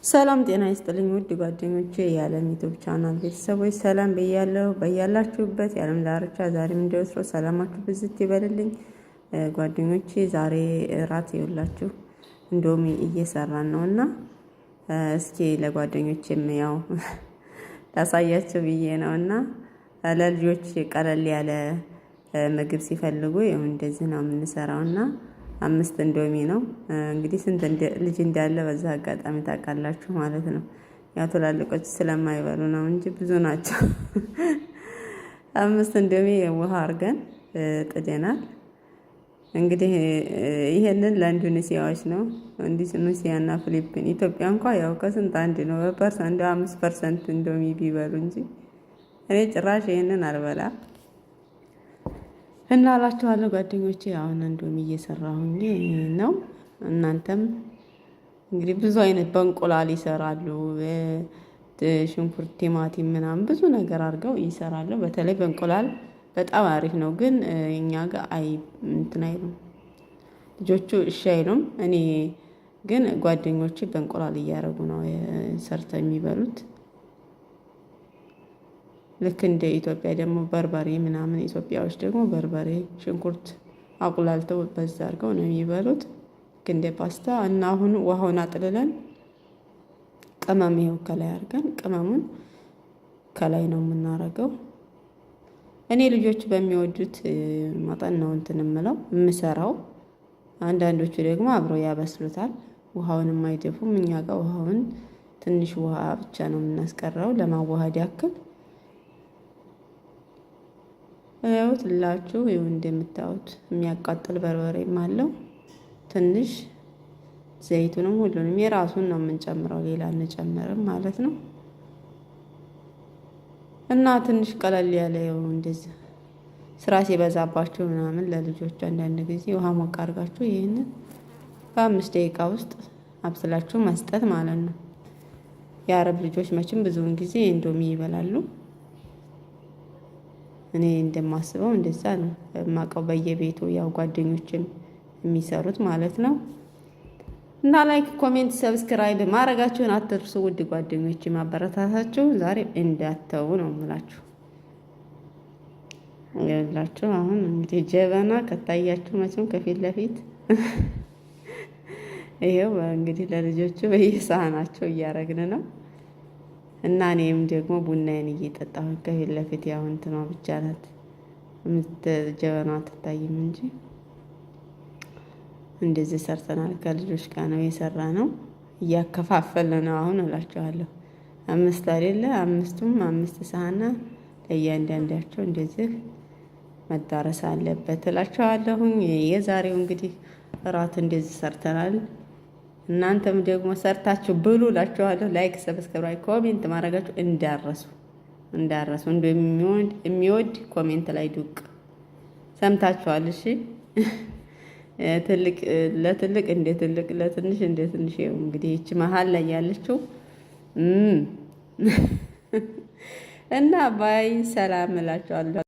ሰላም ጤና ይስጥልኝ ውድ ጓደኞቼ የዓለም ዩቲዩብ ቻናል ቤተሰቦች ሰላም ብያለሁ። በያላችሁበት የዓለም ዳርቻ ዛሬም እንደወትሮ ሰላማችሁ ብዝት ይበልልኝ። ጓደኞቼ ዛሬ እራት ይውላችሁ እንዶሚ እየሰራን ነውና እስኪ ለጓደኞቼም ያው ላሳያችሁ ብዬ ነውና ለልጆች ቀለል ያለ ምግብ ሲፈልጉ ያው እንደዚህ ነው የምንሰራውና 5 እንዶሚ ነው እንግዲህ ስንት ልጅ እንዳለ በዛ አጋጣሚ ታውቃላችሁ ማለት ነው። ያው ትላልቆች ስለማይበሉ ነው እንጂ ብዙ ናቸው። 5 እንዶሚ ውሃ አድርገን ጥደናል። እንግዲህ ይሄንን ለኢንዶኔሲያዎች ነው። ኢንዶኔሲያና ፊሊፒን ኢትዮጵያ እንኳን ያው ከስንት አንድ ነው በፐርሰንት 5% እንዶሚ ቢበሉ እንጂ እኔ ጭራሽ ይሄንን አልበላ እና አላችኋለሁ ጓደኞቼ። አሁን እንዶሚ እየሰራሁኝ ነው። እናንተም እንግዲህ ብዙ አይነት በእንቁላል ይሰራሉ፣ ሽንኩርት፣ ቲማቲም ምናምን ብዙ ነገር አድርገው ይሰራሉ። በተለይ በእንቁላል በጣም አሪፍ ነው። ግን እኛ ጋር እንትን አይሉም ልጆቹ፣ እሺ አይሉም። እኔ ግን ጓደኞቼ በእንቁላል እያደረጉ ነው ሰርተው የሚበሉት። ልክ እንደ ኢትዮጵያ ደግሞ በርበሬ ምናምን ኢትዮጵያዎች ደግሞ በርበሬ ሽንኩርት አቁላልተው በዛ አድርገው ነው የሚበሉት። ልክ እንደ ፓስታ እና አሁን ውሃውን አጥልለን ቅመም ይኸው ከላይ አድርገን ቅመሙን ከላይ ነው የምናረገው። እኔ ልጆች በሚወዱት መጠን ነው እንትን የምሰራው። አንዳንዶቹ ደግሞ አብረው ያበስሉታል። ውሃውን የማይደፉም። እኛ ጋር ውሃውን ትንሽ ውሃ ብቻ ነው የምናስቀረው ለማዋሃድ ያክል። ያውት ላችሁ ይኸው እንደምታዩት የሚያቃጥል በርበሬም አለው። ትንሽ ዘይቱንም ሁሉንም የራሱን ነው የምንጨምረው፣ ሌላ እንጨምርም ማለት ነው። እና ትንሽ ቀለል ያለ ይኸው እንደዚህ ስራ ሲበዛባችሁ ምናምን ለልጆች አንዳንድ ጊዜ ውሃ ሞቅ አድርጋችሁ ይሄንን በ5 ደቂቃ ውስጥ አብስላችሁ መስጠት ማለት ነው። የአረብ ልጆች መቼም ብዙውን ጊዜ እንዶሚ ይበላሉ። እኔ እንደማስበው እንደዛ ነው የማውቀው በየቤቱ ያው ጓደኞችም የሚሰሩት ማለት ነው። እና ላይክ፣ ኮሜንት፣ ሰብስክራይብ ማድረጋችሁን አትርሱ ውድ ጓደኞች። ማበረታታችሁ ዛሬ እንዳተው ነው የምላችሁ። ያላችሁ አሁን እንግዲህ ጀበና ከታያችሁ መቼም ከፊት ለፊት ይሄው እንግዲህ ለልጆቹ በየሳህናቸው እያረግን ነው። እና እኔም ደግሞ ቡናዬን እየጠጣሁ ከፊት ለፊት ያው እንትኗ ብቻ ናት ጀበና አትታይም እንጂ እንደዚህ ሰርተናል። ከልጆች ጋር ነው የሰራ ነው። እያከፋፈልን ነው አሁን እላችኋለሁ። 5 አይደለ 5ቱም 5 ሳህና ለእያንዳንዳቸው እንደዚህ መዳረስ አለበት እላችኋለሁኝ። የዛሬው እንግዲህ እራት እንደዚህ ሰርተናል። እናንተም ደግሞ ሰርታችሁ ብሉ እላችኋለሁ። ላይክ፣ ሰብስክራይብ፣ ኮሜንት ማድረጋችሁ እንዳረሱ የሚወድ ኮሜንት ላይ ዱቅ ሰምታችኋል። እሺ ትልቅ ለትልቅ እንደ ትልቅ ለትንሽ እንደ ትንሽ እንግዲህ እቺ መሀል ላይ ያለችው እና ባይ ሰላም እላችኋለሁ።